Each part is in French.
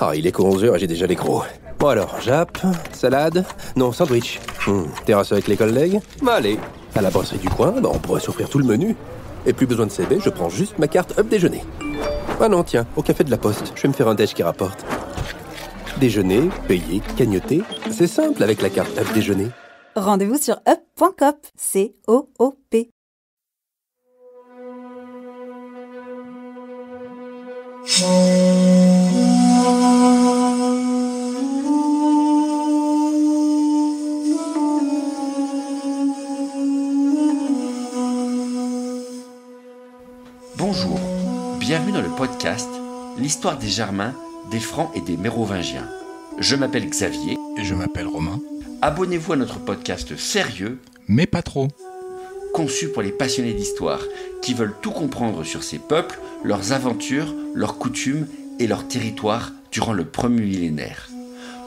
Ah, il est que 11h et j'ai déjà les crocs. Bon alors, jappe, salade, non, sandwich. Terrasse avec les collègues. Bah allez, à la brasserie du coin, on pourrait s'offrir tout le menu. Et plus besoin de CB, je prends juste ma carte Up Déjeuner. Ah non, tiens, au café de la Poste, je vais me faire un déj qui rapporte. Déjeuner, payer, cagnotter, c'est simple avec la carte Up Déjeuner. Rendez-vous sur up.coop, C-O-O-P. Bonjour, bienvenue dans le podcast L'histoire des Germains, des Francs et des Mérovingiens. Je m'appelle Xavier. Et je m'appelle Romain. Abonnez-vous à notre podcast sérieux, mais pas trop, conçu pour les passionnés d'histoire qui veulent tout comprendre sur ces peuples, leurs aventures, leurs coutumes et leurs territoires durant le premier millénaire.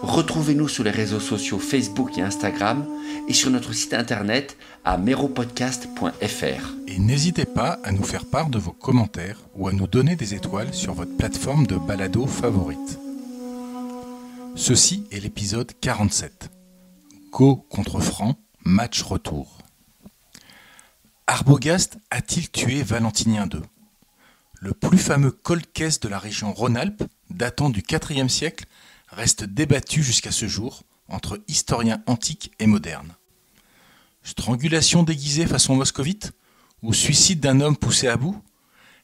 Retrouvez-nous sur les réseaux sociaux Facebook et Instagram et sur notre site internet à meropodcast.fr. Et n'hésitez pas à nous faire part de vos commentaires ou à nous donner des étoiles sur votre plateforme de balado favorite. Ceci est l'épisode 47. Go contre Franc, match retour. Arbogast a-t-il tué Valentinien II ? Le plus fameux cold case de la région Rhône-Alpes, datant du IVe siècle, reste débattu jusqu'à ce jour entre historiens antiques et modernes. Strangulation déguisée façon moscovite ou suicide d'un homme poussé à bout ?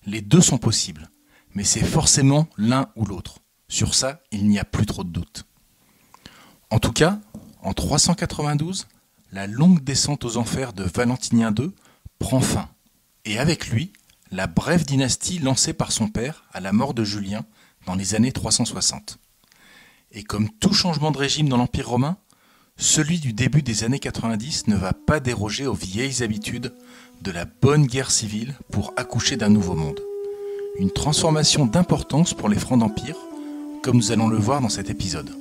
Les deux sont possibles, mais c'est forcément l'un ou l'autre. Sur ça, il n'y a plus trop de doute. En tout cas, en 392, la longue descente aux enfers de Valentinien II prend fin, et avec lui, la brève dynastie lancée par son père à la mort de Julien dans les années 360. Et comme tout changement de régime dans l'Empire romain, celui du début des années 90 ne va pas déroger aux vieilles habitudes de la bonne guerre civile pour accoucher d'un nouveau monde. Une transformation d'importance pour les Francs d'Empire, comme nous allons le voir dans cet épisode.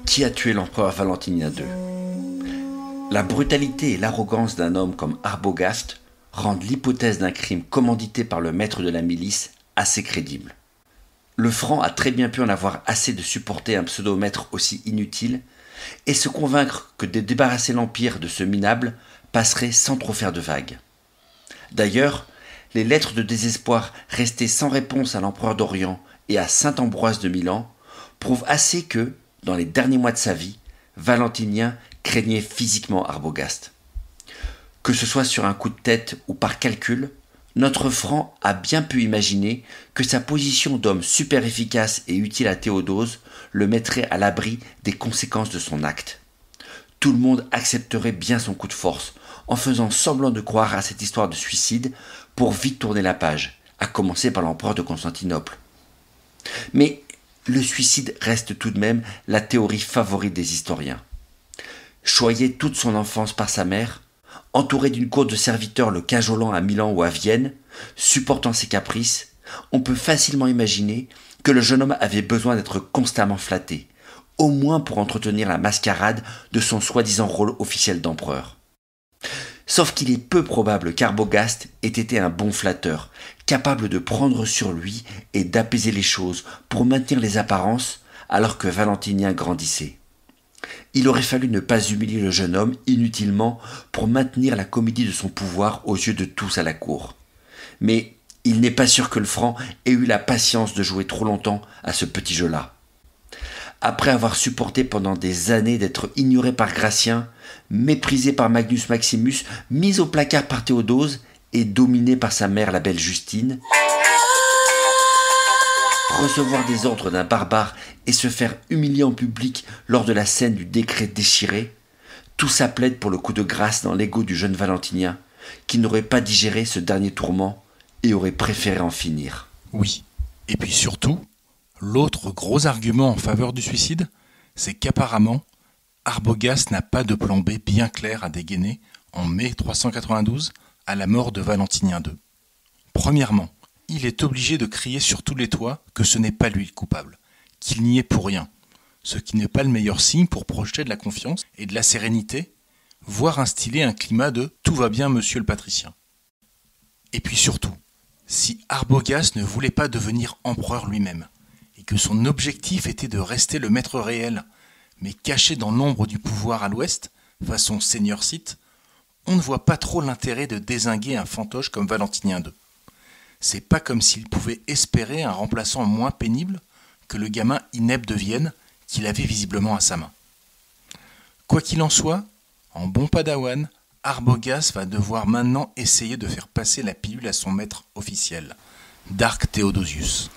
Qui a tué l'empereur Valentinien II ? La brutalité et l'arrogance d'un homme comme Arbogast rendent l'hypothèse d'un crime commandité par le maître de la milice assez crédible. Le Franc a très bien pu en avoir assez de supporter un pseudo-maître aussi inutile et se convaincre que de débarrasser l'Empire de ce minable passerait sans trop faire de vagues. D'ailleurs, les lettres de désespoir restées sans réponse à l'empereur d'Orient et à saint Ambroise de Milan prouvent assez que, dans les derniers mois de sa vie, Valentinien craignait physiquement Arbogast. Que ce soit sur un coup de tête ou par calcul, notre Franc a bien pu imaginer que sa position d'homme super efficace et utile à Théodose le mettrait à l'abri des conséquences de son acte. Tout le monde accepterait bien son coup de force, en faisant semblant de croire à cette histoire de suicide pour vite tourner la page, à commencer par l'empereur de Constantinople. Mais le suicide reste tout de même la théorie favorite des historiens. Choyé toute son enfance par sa mère, entouré d'une cour de serviteurs le cajolant à Milan ou à Vienne, supportant ses caprices, on peut facilement imaginer que le jeune homme avait besoin d'être constamment flatté, au moins pour entretenir la mascarade de son soi-disant rôle officiel d'empereur. Sauf qu'il est peu probable qu'Arbogast ait été un bon flatteur, capable de prendre sur lui et d'apaiser les choses pour maintenir les apparences alors que Valentinien grandissait. Il aurait fallu ne pas humilier le jeune homme inutilement pour maintenir la comédie de son pouvoir aux yeux de tous à la cour. Mais il n'est pas sûr que le Franc ait eu la patience de jouer trop longtemps à ce petit jeu-là. Après avoir supporté pendant des années d'être ignoré par Gratien, méprisé par Magnus Maximus, mis au placard par Théodose et dominé par sa mère la belle Justine, recevoir des ordres d'un barbare et se faire humilier en public lors de la scène du décret déchiré, tout ça plaide pour le coup de grâce dans l'ego du jeune Valentinien, qui n'aurait pas digéré ce dernier tourment et aurait préféré en finir. Oui, et puis surtout, l'autre gros argument en faveur du suicide, c'est qu'apparemment, Arbogast n'a pas de plan B bien clair à dégainer en mai 392 à la mort de Valentinien II. Premièrement, il est obligé de crier sur tous les toits que ce n'est pas lui le coupable, qu'il n'y est pour rien. ce qui n'est pas le meilleur signe pour projeter de la confiance et de la sérénité, voire instiller un climat de « tout va bien, monsieur le patricien ». Et puis surtout, si Arbogast ne voulait pas devenir empereur lui-même, et que son objectif était de rester le maître réel, mais caché dans l'ombre du pouvoir à l'ouest, façon seigneur Sith, on ne voit pas trop l'intérêt de dézinguer un fantoche comme Valentinien II. C'est pas comme s'il pouvait espérer un remplaçant moins pénible que le gamin inepte de Vienne qu'il avait visiblement à sa main. Quoi qu'il en soit, en bon padawan, Arbogast va devoir maintenant essayer de faire passer la pilule à son maître officiel, Dark Theodosius.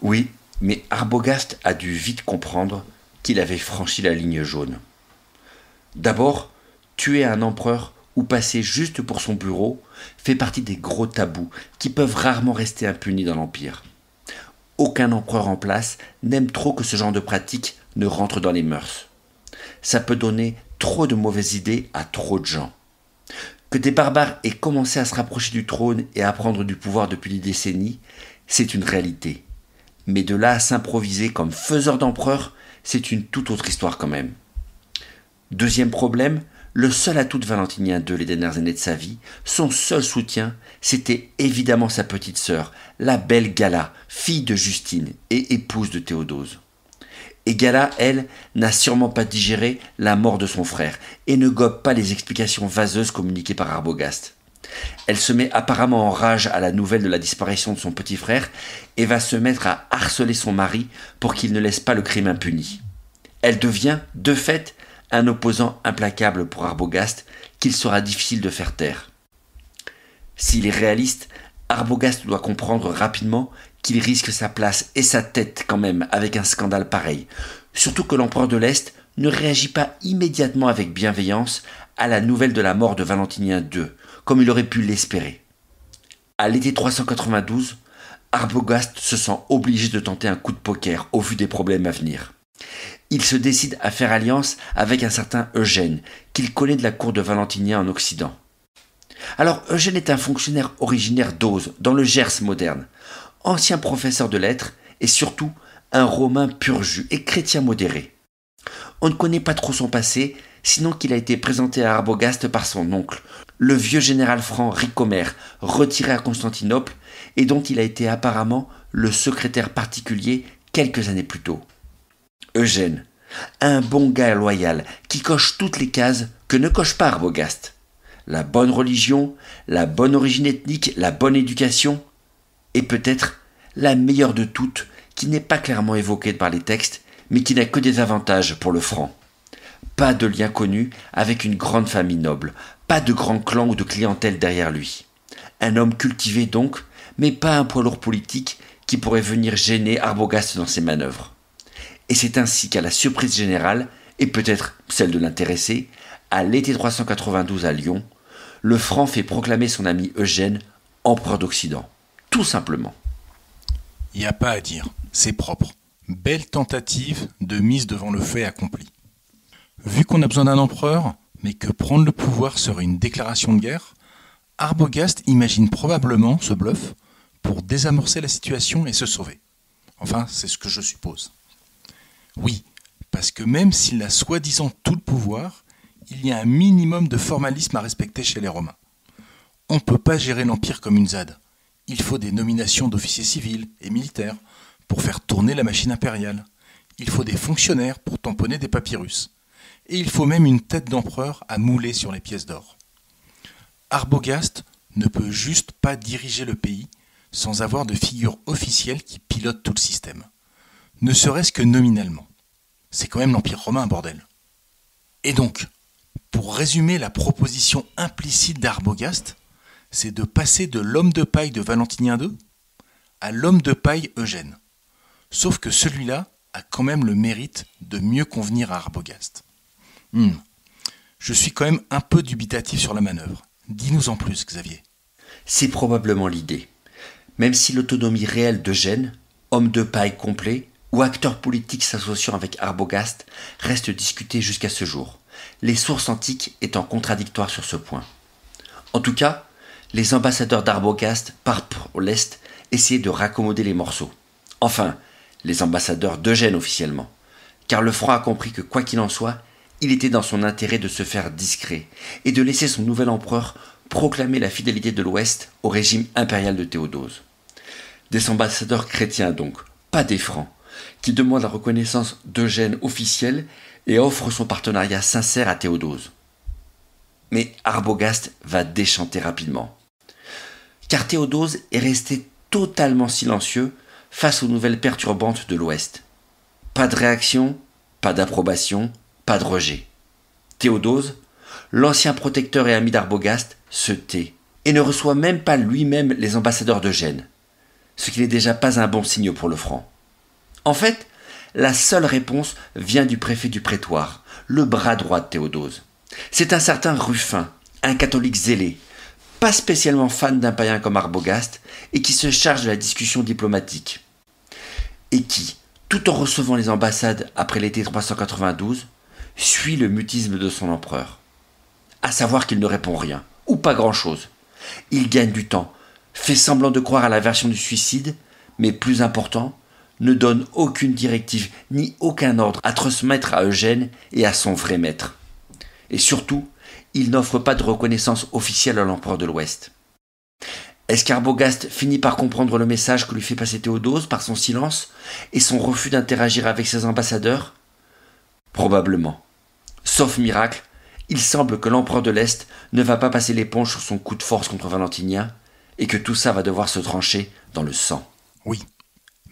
Oui, mais Arbogast a dû vite comprendre qu'il avait franchi la ligne jaune. D'abord, tuer un empereur ou passer juste pour son bureau fait partie des gros tabous qui peuvent rarement rester impunis dans l'Empire. Aucun empereur en place n'aime trop que ce genre de pratique ne rentre dans les mœurs. Ça peut donner trop de mauvaises idées à trop de gens. Que des barbares aient commencé à se rapprocher du trône et à prendre du pouvoir depuis des décennies, c'est une réalité. Mais de là à s'improviser comme faiseur d'empereur, c'est une toute autre histoire quand même. Deuxième problème, le seul atout de Valentinien II les dernières années de sa vie, son seul soutien, c'était évidemment sa petite sœur, la belle Gala, fille de Justine et épouse de Théodose. Et Gala, elle, n'a sûrement pas digéré la mort de son frère et ne gobe pas les explications vaseuses communiquées par Arbogast. Elle se met apparemment en rage à la nouvelle de la disparition de son petit frère et va se mettre à harceler son mari pour qu'il ne laisse pas le crime impuni. Elle devient, de fait, un opposant implacable pour Arbogast qu'il sera difficile de faire taire. S'il est réaliste, Arbogast doit comprendre rapidement qu'il risque sa place et sa tête quand même avec un scandale pareil, surtout que l'empereur de l'Est ne réagit pas immédiatement avec bienveillance à la nouvelle de la mort de Valentinien II, comme il aurait pu l'espérer. À l'été 392, Arbogast se sent obligé de tenter un coup de poker au vu des problèmes à venir. Il se décide à faire alliance avec un certain Eugène, qu'il connaît de la cour de Valentinien en Occident. Alors Eugène est un fonctionnaire originaire d'Auze, dans le Gers moderne, ancien professeur de lettres et surtout un romain pur jus et chrétien modéré. On ne connaît pas trop son passé, sinon qu'il a été présenté à Arbogast par son oncle, le vieux général franc Ricomer, retiré à Constantinople et dont il a été apparemment le secrétaire particulier quelques années plus tôt. Eugène, un bon gars loyal qui coche toutes les cases que ne coche pas Arbogast. La bonne religion, la bonne origine ethnique, la bonne éducation, et peut-être la meilleure de toutes, qui n'est pas clairement évoquée par les textes, mais qui n'a que des avantages pour le franc. Pas de lien connu avec une grande famille noble, pas de grand clan ou de clientèle derrière lui. Un homme cultivé donc, mais pas un poids lourd politique qui pourrait venir gêner Arbogast dans ses manœuvres. Et c'est ainsi qu'à la surprise générale, et peut-être celle de l'intéressé, à l'été 392 à Lyon, le franc fait proclamer son ami Eugène empereur d'Occident. Tout simplement. Il n'y a pas à dire, c'est propre. Belle tentative de mise devant le fait accompli. Vu qu'on a besoin d'un empereur, mais que prendre le pouvoir serait une déclaration de guerre, Arbogast imagine probablement ce bluff pour désamorcer la situation et se sauver. Enfin, c'est ce que je suppose. Oui, parce que même s'il a soi-disant tout le pouvoir, il y a un minimum de formalisme à respecter chez les Romains. On ne peut pas gérer l'Empire comme une ZAD. Il faut des nominations d'officiers civils et militaires pour faire tourner la machine impériale. Il faut des fonctionnaires pour tamponner des papyrus. Et il faut même une tête d'empereur à mouler sur les pièces d'or. Arbogast ne peut juste pas diriger le pays sans avoir de figure officielle qui pilote tout le système. Ne serait-ce que nominalement. C'est quand même l'Empire romain, bordel. Et donc, pour résumer la proposition implicite d'Arbogast, c'est de passer de l'homme de paille de Valentinien II à l'homme de paille Eugène. Sauf que celui-là a quand même le mérite de mieux convenir à Arbogast. Je suis quand même un peu dubitatif sur la manœuvre. Dis-nous en plus, Xavier. C'est probablement l'idée. Même si l'autonomie réelle d'Eugène, homme de paille complet, ou acteur politique s'associant avec Arbogast, reste discutée jusqu'à ce jour, les sources antiques étant contradictoires sur ce point. En tout cas, les ambassadeurs d'Arbogast partent pour l'Est essayer de raccommoder les morceaux. Enfin, les ambassadeurs d'Eugène officiellement, car le franc a compris que quoi qu'il en soit, il était dans son intérêt de se faire discret et de laisser son nouvel empereur proclamer la fidélité de l'Ouest au régime impérial de Théodose. Des ambassadeurs chrétiens donc, pas des francs, qui demandent la reconnaissance d'Eugène officielle et offrent son partenariat sincère à Théodose. Mais Arbogast va déchanter rapidement. Car Théodose est resté totalement silencieux face aux nouvelles perturbantes de l'Ouest. Pas de réaction, pas d'approbation, pas de rejet. Théodose, l'ancien protecteur et ami d'Arbogast, se tait et ne reçoit même pas lui-même les ambassadeurs d'Eugène, ce qui n'est déjà pas un bon signe pour le franc. En fait, la seule réponse vient du préfet du prétoire, le bras droit de Théodose. C'est un certain Ruffin, un catholique zélé, pas spécialement fan d'un païen comme Arbogast, et qui se charge de la discussion diplomatique. Et qui, tout en recevant les ambassades après l'été 392, suit le mutisme de son empereur. À savoir qu'il ne répond rien, ou pas grand-chose. Il gagne du temps, fait semblant de croire à la version du suicide, mais plus important, ne donne aucune directive ni aucun ordre à transmettre à Eugène et à son vrai maître. Et surtout, il n'offre pas de reconnaissance officielle à l'empereur de l'Ouest. Est-ce qu'Arbogast finit par comprendre le message que lui fait passer Théodose par son silence et son refus d'interagir avec ses ambassadeurs ? Probablement. Sauf miracle, il semble que l'empereur de l'Est ne va pas passer l'éponge sur son coup de force contre Valentinien et que tout ça va devoir se trancher dans le sang. Oui,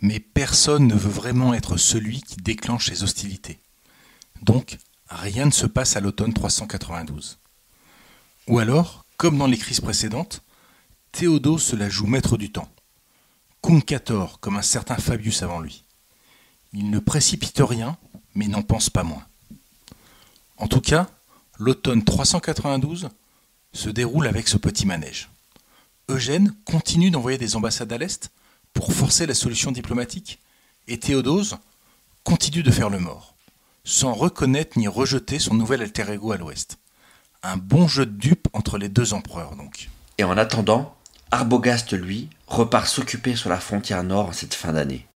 mais personne ne veut vraiment être celui qui déclenche les hostilités. Donc, rien ne se passe à l'automne 392. Ou alors, comme dans les crises précédentes, Théodose se la joue maître du temps. Cunctator, comme un certain Fabius avant lui. Il ne précipite rien, mais n'en pense pas moins. En tout cas, l'automne 392 se déroule avec ce petit manège. Eugène continue d'envoyer des ambassades à l'Est pour forcer la solution diplomatique, et Théodose continue de faire le mort, sans reconnaître ni rejeter son nouvel alter ego à l'Ouest. Un bon jeu de dupes entre les deux empereurs, donc. Et en attendant, Arbogast, lui, repart s'occuper sur la frontière nord en cette fin d'année.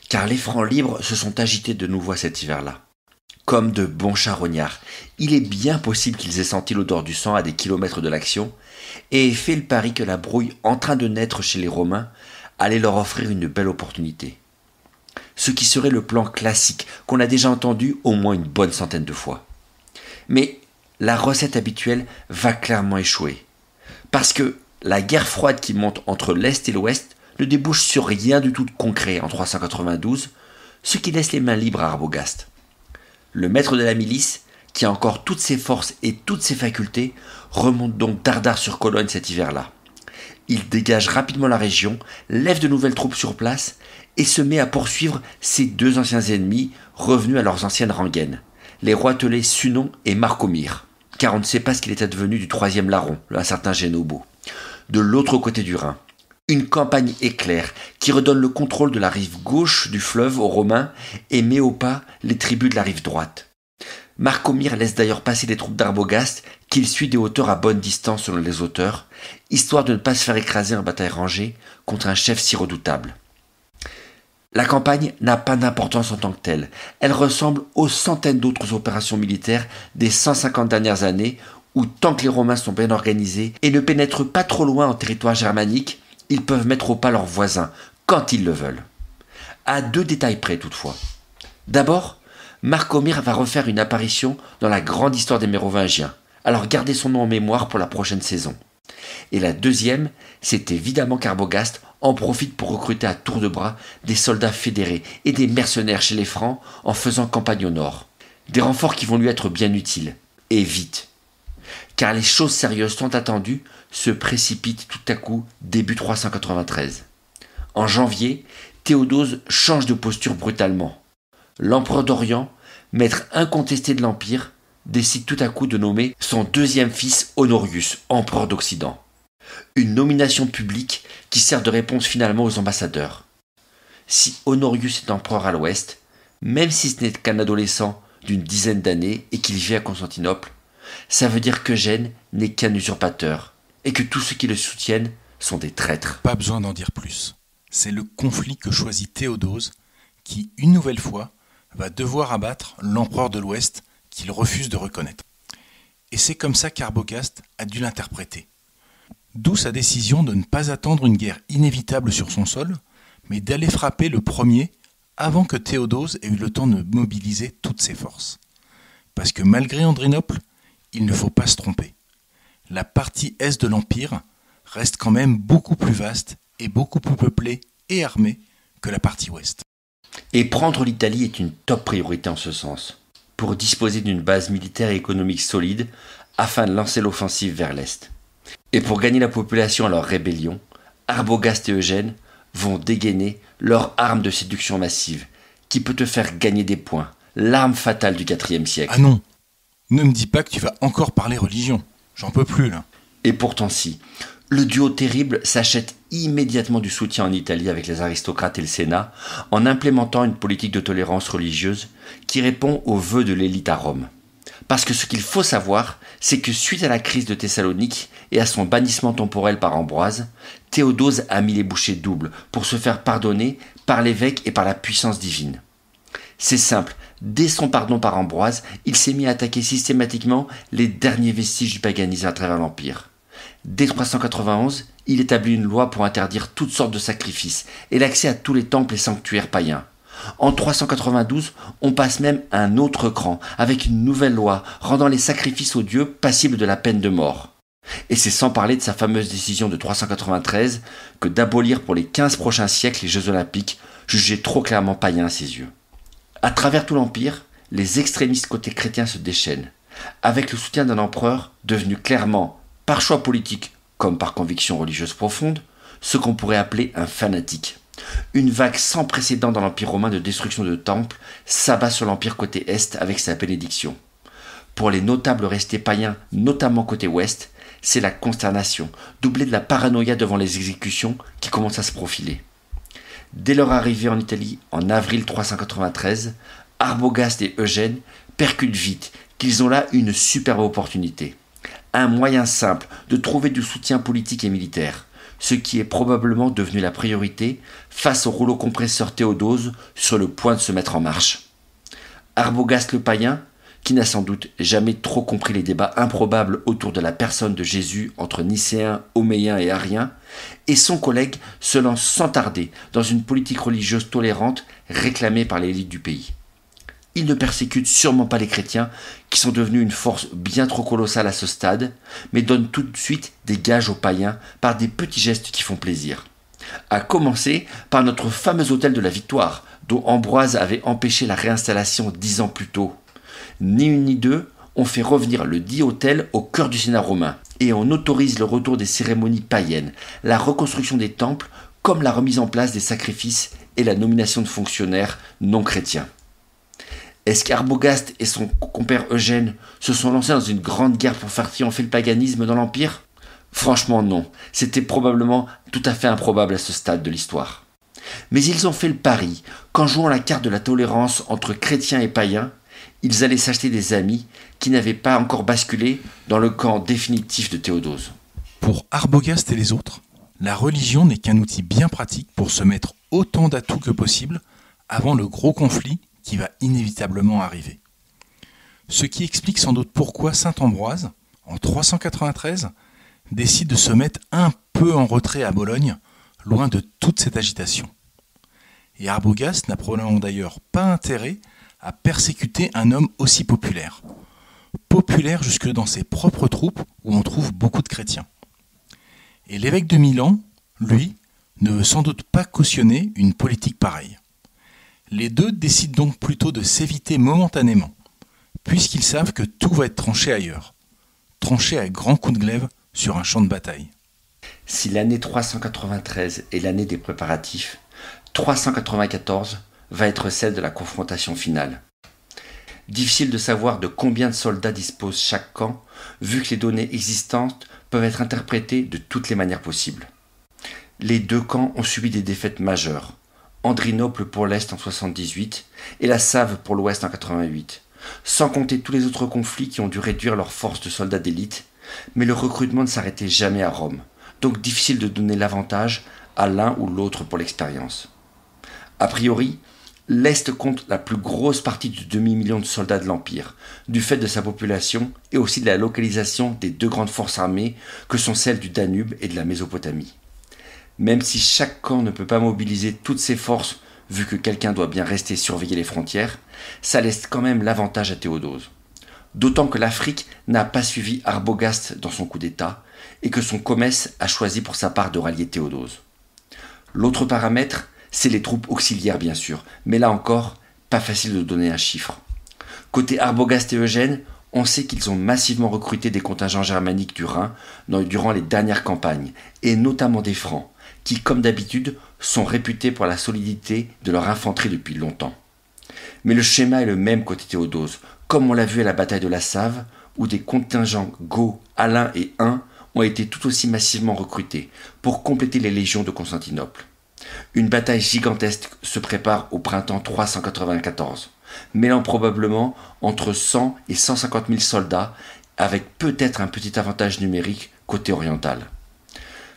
Car les Francs libres se sont agités de nouveau à cet hiver-là. Comme de bons charognards, il est bien possible qu'ils aient senti l'odeur du sang à des kilomètres de l'action et aient fait le pari que la brouille en train de naître chez les Romains allait leur offrir une belle opportunité. Ce qui serait le plan classique qu'on a déjà entendu au moins une bonne centaine de fois. Mais la recette habituelle va clairement échouer. Parce que la guerre froide qui monte entre l'Est et l'Ouest ne débouche sur rien du tout de concret en 392, ce qui laisse les mains libres à Arbogast. Le maître de la milice, qui a encore toutes ses forces et toutes ses facultés, remonte donc dardard sur Cologne cet hiver-là. Il dégage rapidement la région, lève de nouvelles troupes sur place et se met à poursuivre ses deux anciens ennemis revenus à leurs anciennes rengaines, les roitelets Sunon et Marcomir, car on ne sait pas ce qu'il était devenu du troisième larron, un certain Génobo, de l'autre côté du Rhin. Une campagne éclair qui redonne le contrôle de la rive gauche du fleuve aux Romains et met au pas les tribus de la rive droite. Marcomir laisse d'ailleurs passer les troupes d'Arbogast qu'il suit des hauteurs à bonne distance selon les auteurs, histoire de ne pas se faire écraser en bataille rangée contre un chef si redoutable. La campagne n'a pas d'importance en tant que telle. Elle ressemble aux centaines d'autres opérations militaires des 150 dernières années où, tant que les Romains sont bien organisés et ne pénètrent pas trop loin en territoire germanique, ils peuvent mettre au pas leurs voisins, quand ils le veulent. À deux détails près toutefois. D'abord, Marcomir va refaire une apparition dans la grande histoire des Mérovingiens, alors gardez son nom en mémoire pour la prochaine saison. Et la deuxième, c'est évidemment qu'Arbogast en profite pour recruter à tour de bras des soldats fédérés et des mercenaires chez les Francs en faisant campagne au nord. Des renforts qui vont lui être bien utiles, et vite. Car les choses sérieuses tant attendues se précipitent tout à coup début 393. En janvier, Théodose change de posture brutalement. L'empereur d'Orient, maître incontesté de l'Empire, décide tout à coup de nommer son deuxième fils Honorius, empereur d'Occident. Une nomination publique qui sert de réponse finalement aux ambassadeurs. Si Honorius est empereur à l'ouest, même si ce n'est qu'un adolescent d'une dizaine d'années et qu'il vit à Constantinople, ça veut dire qu'Eugène n'est qu'un usurpateur et que tous ceux qui le soutiennent sont des traîtres. Pas besoin d'en dire plus. C'est le conflit que choisit Théodose qui, une nouvelle fois, va devoir abattre l'empereur de l'Ouest qu'il refuse de reconnaître. Et c'est comme ça qu'Arbogast a dû l'interpréter. D'où sa décision de ne pas attendre une guerre inévitable sur son sol, mais d'aller frapper le premier avant que Théodose ait eu le temps de mobiliser toutes ses forces. Parce que malgré Andrinople, il ne faut pas se tromper. La partie est de l'Empire reste quand même beaucoup plus vaste et beaucoup plus peuplée et armée que la partie ouest. Et prendre l'Italie est une top priorité en ce sens, pour disposer d'une base militaire et économique solide afin de lancer l'offensive vers l'Est. Et pour gagner la population à leur rébellion, Arbogast et Eugène vont dégainer leur arme de séduction massive, qui peut te faire gagner des points, l'arme fatale du IVe siècle. Ah non, ne me dis pas que tu vas encore parler religion, j'en peux plus là. Et pourtant si, le duo terrible s'achète immédiatement du soutien en Italie avec les aristocrates et le Sénat en implémentant une politique de tolérance religieuse qui répond aux vœux de l'élite à Rome. Parce que ce qu'il faut savoir, c'est que suite à la crise de Thessalonique et à son bannissement temporel par Ambroise, Théodose a mis les bouchées doubles pour se faire pardonner par l'évêque et par la puissance divine. C'est simple, dès son pardon par Ambroise, il s'est mis à attaquer systématiquement les derniers vestiges du paganisme à travers l'Empire. Dès 391, il établit une loi pour interdire toutes sortes de sacrifices et l'accès à tous les temples et sanctuaires païens. En 392, on passe même à un autre cran, avec une nouvelle loi rendant les sacrifices aux dieux passibles de la peine de mort. Et c'est sans parler de sa fameuse décision de 393 que d'abolir pour les 15 prochains siècles les Jeux Olympiques, jugés trop clairement païens à ses yeux. À travers tout l'Empire, les extrémistes côté chrétien se déchaînent, avec le soutien d'un empereur devenu clairement, par choix politique comme par conviction religieuse profonde, ce qu'on pourrait appeler un fanatique. Une vague sans précédent dans l'Empire romain de destruction de temples s'abat sur l'Empire côté Est avec sa bénédiction. Pour les notables restés païens, notamment côté Ouest, c'est la consternation, doublée de la paranoïa devant les exécutions qui commence à se profiler. Dès leur arrivée en Italie en avril 393, Arbogast et Eugène percutent vite qu'ils ont là une superbe opportunité. Un moyen simple de trouver du soutien politique et militaire, ce qui est probablement devenu la priorité face au rouleau compresseur Théodose sur le point de se mettre en marche. Arbogast le païen, qui n'a sans doute jamais trop compris les débats improbables autour de la personne de Jésus entre Nicéens, Homéens et Ariens, et son collègue se lance sans tarder dans une politique religieuse tolérante réclamée par l'élite du pays. Il ne persécute sûrement pas les chrétiens, qui sont devenus une force bien trop colossale à ce stade, mais donne tout de suite des gages aux païens par des petits gestes qui font plaisir. À commencer par notre fameux autel de la Victoire, dont Ambroise avait empêché la réinstallation 10 ans plus tôt. Ni une ni deux, on fait revenir le dit autel au cœur du Sénat romain, et on autorise le retour des cérémonies païennes, la reconstruction des temples, comme la remise en place des sacrifices et la nomination de fonctionnaires non chrétiens. Est-ce qu'Arbogast et son compère Eugène se sont lancés dans une grande guerre pour faire triompher le paganisme dans l'Empire ? Franchement non, c'était probablement tout à fait improbable à ce stade de l'histoire. Mais ils ont fait le pari qu'en jouant la carte de la tolérance entre chrétiens et païens, ils allaient s'acheter des amis qui n'avaient pas encore basculé dans le camp définitif de Théodose. Pour Arbogast et les autres, la religion n'est qu'un outil bien pratique pour se mettre autant d'atouts que possible avant le gros conflit qui va inévitablement arriver. Ce qui explique sans doute pourquoi saint Ambroise, en 393, décide de se mettre un peu en retrait à Bologne, loin de toute cette agitation. Et Arbogast n'a probablement d'ailleurs pas intérêt à persécuter un homme aussi populaire. Populaire jusque dans ses propres troupes où on trouve beaucoup de chrétiens. Et l'évêque de Milan, lui, ne veut sans doute pas cautionner une politique pareille. Les deux décident donc plutôt de s'éviter momentanément, puisqu'ils savent que tout va être tranché ailleurs, tranché à grands coups de glaive sur un champ de bataille. Si l'année 393 est l'année des préparatifs, 394 va être celle de la confrontation finale. Difficile de savoir de combien de soldats dispose chaque camp, vu que les données existantes peuvent être interprétées de toutes les manières possibles. Les deux camps ont subi des défaites majeures. Andrinople pour l'Est en 78 et la Save pour l'Ouest en 88, sans compter tous les autres conflits qui ont dû réduire leur force de soldats d'élite, mais le recrutement ne s'arrêtait jamais à Rome, donc difficile de donner l'avantage à l'un ou l'autre pour l'expérience. A priori, L'Est compte la plus grosse partie du demi-million de soldats de l'Empire, du fait de sa population et aussi de la localisation des deux grandes forces armées que sont celles du Danube et de la Mésopotamie. Même si chaque camp ne peut pas mobiliser toutes ses forces vu que quelqu'un doit bien rester surveiller les frontières, ça laisse quand même l'avantage à Théodose. D'autant que l'Afrique n'a pas suivi Arbogast dans son coup d'État et que son comès a choisi pour sa part de rallier Théodose. L'autre paramètre, c'est les troupes auxiliaires bien sûr, mais là encore, pas facile de donner un chiffre. Côté Arbogast et Eugène, on sait qu'ils ont massivement recruté des contingents germaniques du Rhin durant les dernières campagnes, et notamment des Francs, qui comme d'habitude sont réputés pour la solidité de leur infanterie depuis longtemps. Mais le schéma est le même côté Théodose, comme on l'a vu à la bataille de la Save, où des contingents Goths, Alains et Huns ont été tout aussi massivement recrutés pour compléter les légions de Constantinople. Une bataille gigantesque se prépare au printemps 394, mêlant probablement entre 100 et 150 000 soldats, avec peut-être un petit avantage numérique côté oriental.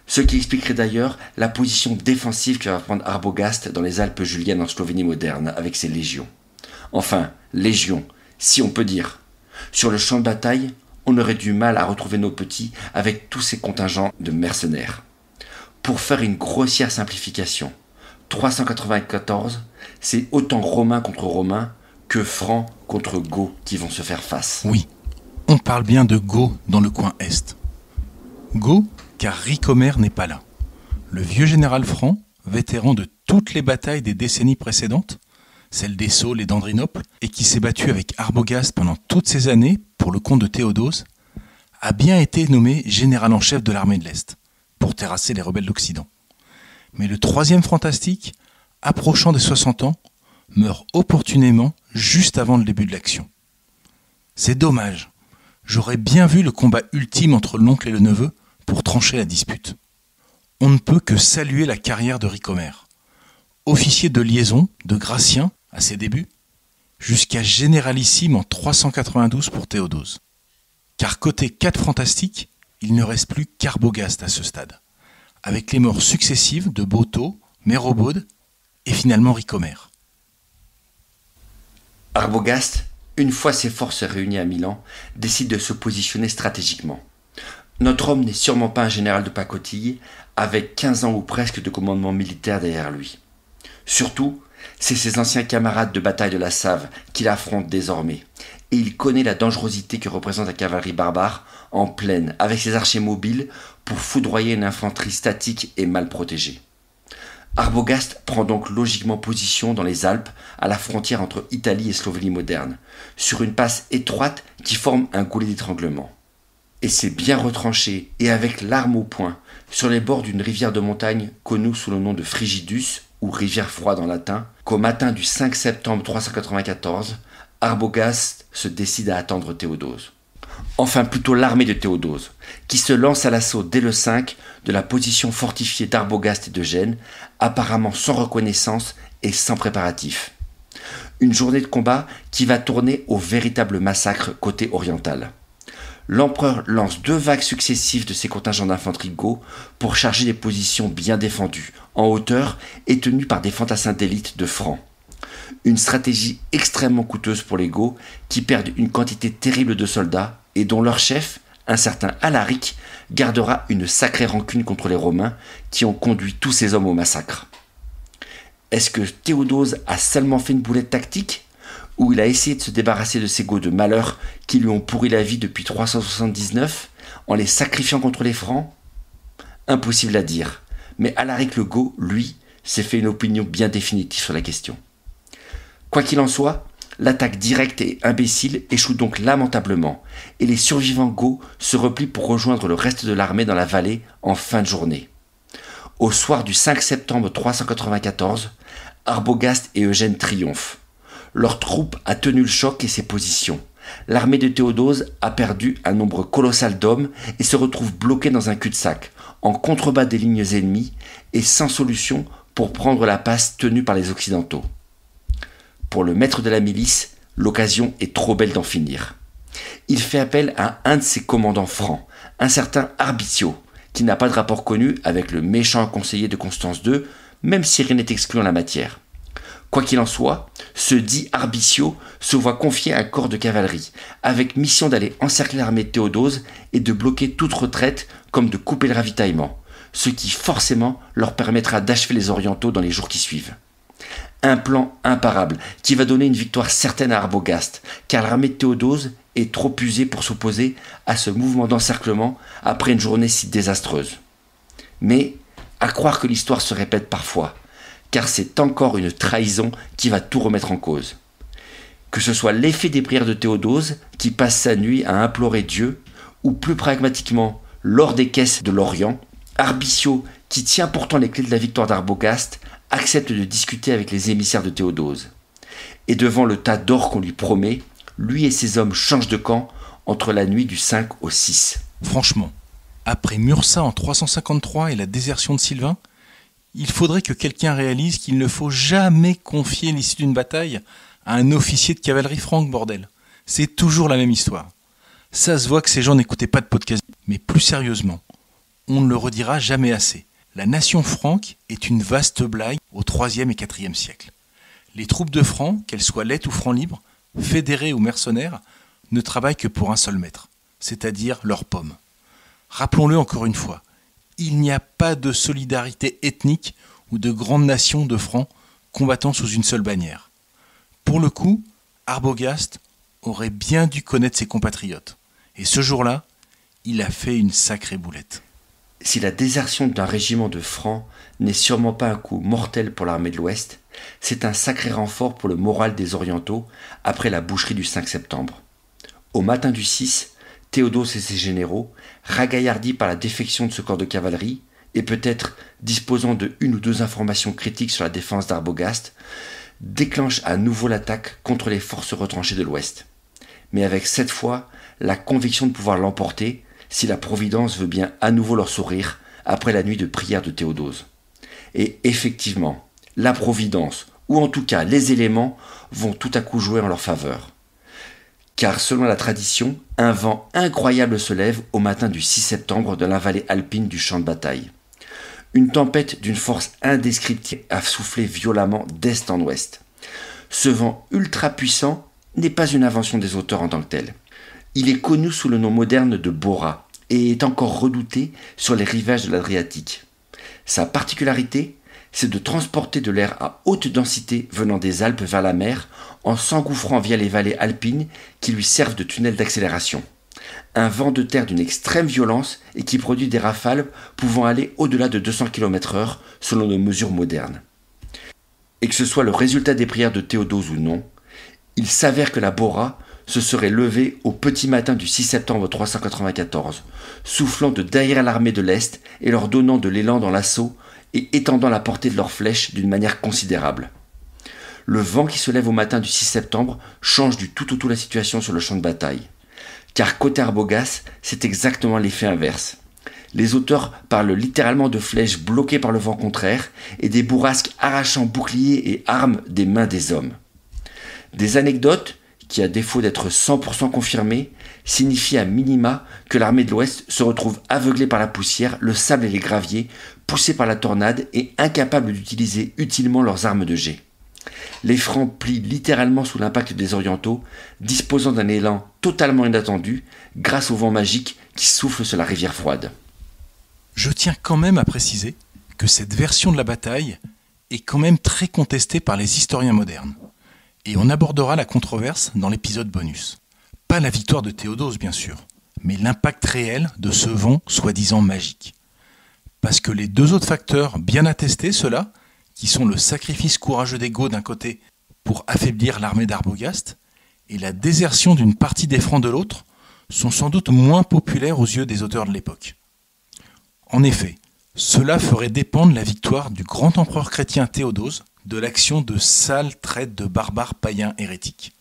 Ce qui expliquerait d'ailleurs la position défensive que va prendre Arbogast dans les Alpes juliennes en Slovénie moderne avec ses légions. Enfin, légions, si on peut dire. Sur le champ de bataille, on aurait du mal à retrouver nos petits avec tous ces contingents de mercenaires. Pour faire une grossière simplification, 394, c'est autant Romains contre Romains que Francs contre Goths qui vont se faire face. Oui, on parle bien de Goths dans le coin Est. Goths, car Ricomer n'est pas là. Le vieux général franc, vétéran de toutes les batailles des décennies précédentes, celle des Saules et d'Andrinople, et qui s'est battu avec Arbogast pendant toutes ces années pour le compte de Théodose, a bien été nommé général en chef de l'armée de l'Est, pour terrasser les rebelles d'Occident. Mais le troisième fantastique, approchant des 60 ans, meurt opportunément juste avant le début de l'action. C'est dommage. J'aurais bien vu le combat ultime entre l'oncle et le neveu pour trancher la dispute. On ne peut que saluer la carrière de Ricomer. Officier de liaison de Gratien à ses débuts, jusqu'à généralissime en 392 pour Théodose. Car côté 4 fantastiques, il ne reste plus qu'Arbogast à ce stade, avec les morts successives de Botho, Mérobaude et finalement Ricomer. Arbogast, une fois ses forces réunies à Milan, décide de se positionner stratégiquement. Notre homme n'est sûrement pas un général de pacotille, avec 15 ans ou presque de commandement militaire derrière lui. Surtout, c'est ses anciens camarades de bataille de la Save qu'il affronte désormais, et il connaît la dangerosité que représente la cavalerie barbare en plaine, avec ses archers mobiles, pour foudroyer une infanterie statique et mal protégée. Arbogast prend donc logiquement position dans les Alpes, à la frontière entre Italie et Slovénie moderne, sur une passe étroite qui forme un goulet d'étranglement. Et c'est bien retranché et avec l'arme au poing, sur les bords d'une rivière de montagne connue sous le nom de Frigidus, ou rivière froide en latin, qu'au matin du 5 septembre 394, Arbogast se décide à attendre Théodose. Enfin plutôt l'armée de Théodose, qui se lance à l'assaut dès le 5 de la position fortifiée d'Arbogast et d'Eugène, apparemment sans reconnaissance et sans préparatif. Une journée de combat qui va tourner au véritable massacre côté oriental. L'empereur lance 2 vagues successives de ses contingents d'infanterie Goths pour charger des positions bien défendues, en hauteur et tenues par des fantassins d'élite de Francs. Une stratégie extrêmement coûteuse pour les Goths qui perdent une quantité terrible de soldats et dont leur chef, un certain Alaric, gardera une sacrée rancune contre les Romains qui ont conduit tous ces hommes au massacre. Est-ce que Théodose a seulement fait une boulette tactique ? Où il a essayé de se débarrasser de ces Goths de malheur qui lui ont pourri la vie depuis 379 en les sacrifiant contre les Francs ? Impossible à dire, mais Alaric le Goth, lui, s'est fait une opinion bien définitive sur la question. Quoi qu'il en soit, l'attaque directe et imbécile échoue donc lamentablement, et les survivants Goths se replient pour rejoindre le reste de l'armée dans la vallée en fin de journée. Au soir du 5 septembre 394, Arbogast et Eugène triomphent. Leur troupe a tenu le choc et ses positions. L'armée de Théodose a perdu un nombre colossal d'hommes et se retrouve bloquée dans un cul-de-sac, en contrebas des lignes ennemies et sans solution pour prendre la passe tenue par les Occidentaux. Pour le maître de la milice, l'occasion est trop belle d'en finir. Il fait appel à un de ses commandants francs, un certain Arbitio, qui n'a pas de rapport connu avec le méchant conseiller de Constance II, même si rien n'est exclu en la matière. Quoi qu'il en soit, ce dit Arbicio se voit confier un corps de cavalerie, avec mission d'aller encercler l'armée de Théodose et de bloquer toute retraite comme de couper le ravitaillement, ce qui forcément leur permettra d'achever les Orientaux dans les jours qui suivent. Un plan imparable qui va donner une victoire certaine à Arbogast, car l'armée de Théodose est trop usée pour s'opposer à ce mouvement d'encerclement après une journée si désastreuse. Mais, à croire que l'histoire se répète parfois, car c'est encore une trahison qui va tout remettre en cause. Que ce soit l'effet des prières de Théodose, qui passe sa nuit à implorer Dieu, ou plus pragmatiquement, lors des caisses de l'Orient, Arbicio, qui tient pourtant les clés de la victoire d'Arbogast, accepte de discuter avec les émissaires de Théodose. Et devant le tas d'or qu'on lui promet, lui et ses hommes changent de camp entre la nuit du 5 au 6. Franchement, après Mursa en 353 et la désertion de Sylvain, il faudrait que quelqu'un réalise qu'il ne faut jamais confier l'issue d'une bataille à un officier de cavalerie franque, bordel. C'est toujours la même histoire. Ça se voit que ces gens n'écoutaient pas de podcast. Mais plus sérieusement, on ne le redira jamais assez. La nation franque est une vaste blague au IIIe et IVe siècle. Les troupes de Francs, qu'elles soient lettres ou francs libres, fédérés ou mercenaires, ne travaillent que pour un seul maître, c'est-à-dire leur pomme. Rappelons-le encore une fois, il n'y a pas de solidarité ethnique ou de grande nation de Francs combattant sous une seule bannière. Pour le coup, Arbogast aurait bien dû connaître ses compatriotes. Et ce jour-là, il a fait une sacrée boulette. Si la désertion d'un régiment de Francs n'est sûrement pas un coup mortel pour l'armée de l'Ouest, c'est un sacré renfort pour le moral des Orientaux après la boucherie du 5 septembre. Au matin du 6, Théodose et ses généraux, ragaillardis par la défection de ce corps de cavalerie, et peut-être disposant de une ou deux informations critiques sur la défense d'Arbogast, déclenchent à nouveau l'attaque contre les forces retranchées de l'Ouest. Mais avec cette fois la conviction de pouvoir l'emporter, si la Providence veut bien à nouveau leur sourire après la nuit de prière de Théodose. Et effectivement, la Providence, ou en tout cas les éléments, vont tout à coup jouer en leur faveur. Car selon la tradition, un vent incroyable se lève au matin du 6 septembre dans la vallée alpine du champ de bataille. Une tempête d'une force indescriptible a soufflé violemment d'est en ouest. Ce vent ultra puissant n'est pas une invention des auteurs en tant que tel. Il est connu sous le nom moderne de Bora et est encore redouté sur les rivages de l'Adriatique. Sa particularité, c'est de transporter de l'air à haute densité venant des Alpes vers la mer en s'engouffrant via les vallées alpines qui lui servent de tunnel d'accélération. Un vent de terre d'une extrême violence et qui produit des rafales pouvant aller au-delà de 200 km/h selon nos mesures modernes. Et que ce soit le résultat des prières de Théodose ou non, il s'avère que la Bora se serait levée au petit matin du 6 septembre 394, soufflant de derrière l'armée de l'Est et leur donnant de l'élan dans l'assaut et étendant la portée de leurs flèches d'une manière considérable. Le vent qui se lève au matin du 6 septembre change du tout au tout la situation sur le champ de bataille. Car côté Arbogast, c'est exactement l'effet inverse. Les auteurs parlent littéralement de flèches bloquées par le vent contraire et des bourrasques arrachant boucliers et armes des mains des hommes. Des anecdotes, qui à défaut d'être 100% confirmées, signifient à minima que l'armée de l'Ouest se retrouve aveuglée par la poussière, le sable et les graviers, poussée par la tornade et incapable d'utiliser utilement leurs armes de jet. Les Francs plient littéralement sous l'impact des Orientaux, disposant d'un élan totalement inattendu grâce au vent magique qui souffle sur la rivière froide. Je tiens quand même à préciser que cette version de la bataille est quand même très contestée par les historiens modernes. Et on abordera la controverse dans l'épisode bonus. Pas la victoire de Théodose, bien sûr, mais l'impact réel de ce vent soi-disant magique. Parce que les deux autres facteurs bien attestés, ceux-là, qui sont le sacrifice courageux des Goths d'un côté pour affaiblir l'armée d'Arbogast, et la désertion d'une partie des Francs de l'autre, sont sans doute moins populaires aux yeux des auteurs de l'époque. En effet, cela ferait dépendre la victoire du grand empereur chrétien Théodose de l'action de sales traite de barbares païens hérétiques.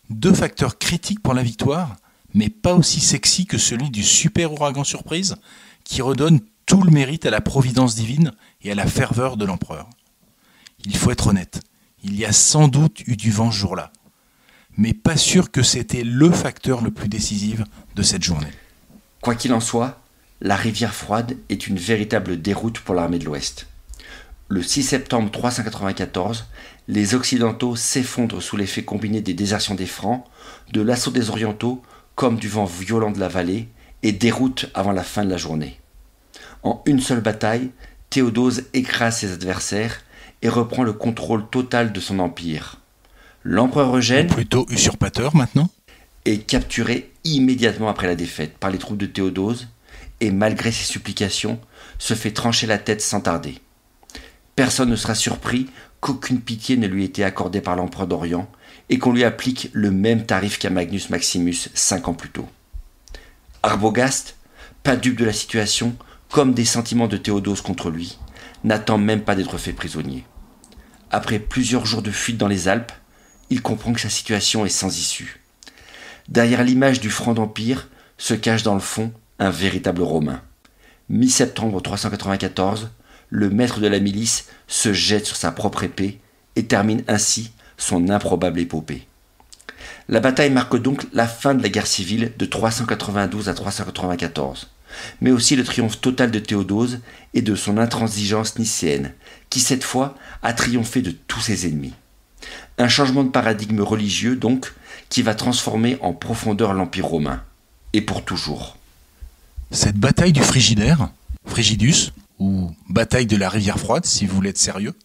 Deux facteurs critiques pour la victoire, mais pas aussi sexy que celui du super ouragan surprise qui redonne tout le mérite à la providence divine et à la ferveur de l'empereur. Il faut être honnête, il y a sans doute eu du vent ce jour-là, mais pas sûr que c'était le facteur le plus décisif de cette journée. Quoi qu'il en soit, la rivière froide est une véritable déroute pour l'armée de l'Ouest. le 6 septembre 394, les Occidentaux s'effondrent sous l'effet combiné des désertions des Francs, de l'assaut des Orientaux comme du vent violent de la vallée et déroutent avant la fin de la journée. En une seule bataille, Théodose écrase ses adversaires et reprend le contrôle total de son empire. L'empereur Eugène, plutôt usurpateur maintenant, est capturé immédiatement après la défaite par les troupes de Théodose et malgré ses supplications, se fait trancher la tête sans tarder. Personne ne sera surpris qu'aucune pitié ne lui ait été accordée par l'empereur d'Orient et qu'on lui applique le même tarif qu'à Magnus Maximus 5 ans plus tôt. Arbogast, pas dupe de la situation, comme des sentiments de Théodose contre lui, n'attend même pas d'être fait prisonnier. Après plusieurs jours de fuite dans les Alpes, il comprend que sa situation est sans issue. Derrière l'image du franc d'Empire se cache dans le fond un véritable Romain. Mi-septembre 394, le maître de la milice se jette sur sa propre épée et termine ainsi son improbable épopée. La bataille marque donc la fin de la guerre civile de 392 à 394, mais aussi le triomphe total de Théodose et de son intransigeance nicéenne, qui cette fois a triomphé de tous ses ennemis. Un changement de paradigme religieux donc, qui va transformer en profondeur l'Empire romain, et pour toujours. Cette bataille du Frigidaire, Frigidus, ou bataille de la rivière froide si vous voulez être sérieux,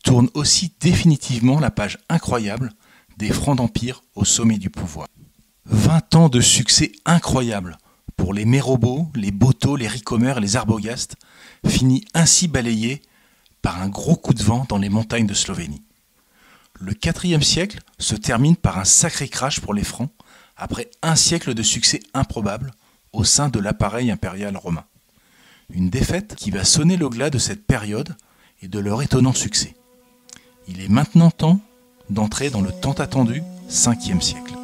tourne aussi définitivement la page incroyable des Francs d'Empire au sommet du pouvoir. 20 ans de succès incroyables pour les Mérobos, les Botos, les Ricomers et les Arbogastes, finit ainsi balayé par un gros coup de vent dans les montagnes de Slovénie. Le IVe siècle se termine par un sacré crash pour les Francs, après un siècle de succès improbable au sein de l'appareil impérial romain. Une défaite qui va sonner le glas de cette période et de leur étonnant succès. Il est maintenant temps d'entrer dans le tant attendu 5e siècle.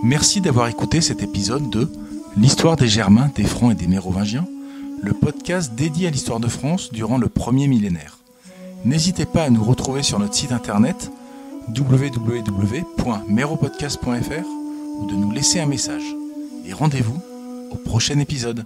Merci d'avoir écouté cet épisode de L'histoire des Germains, des Francs et des Mérovingiens, le podcast dédié à l'histoire de France durant le premier millénaire. N'hésitez pas à nous retrouver sur notre site internet www.meropodcast.fr ou de nous laisser un message. Et rendez-vous au prochain épisode.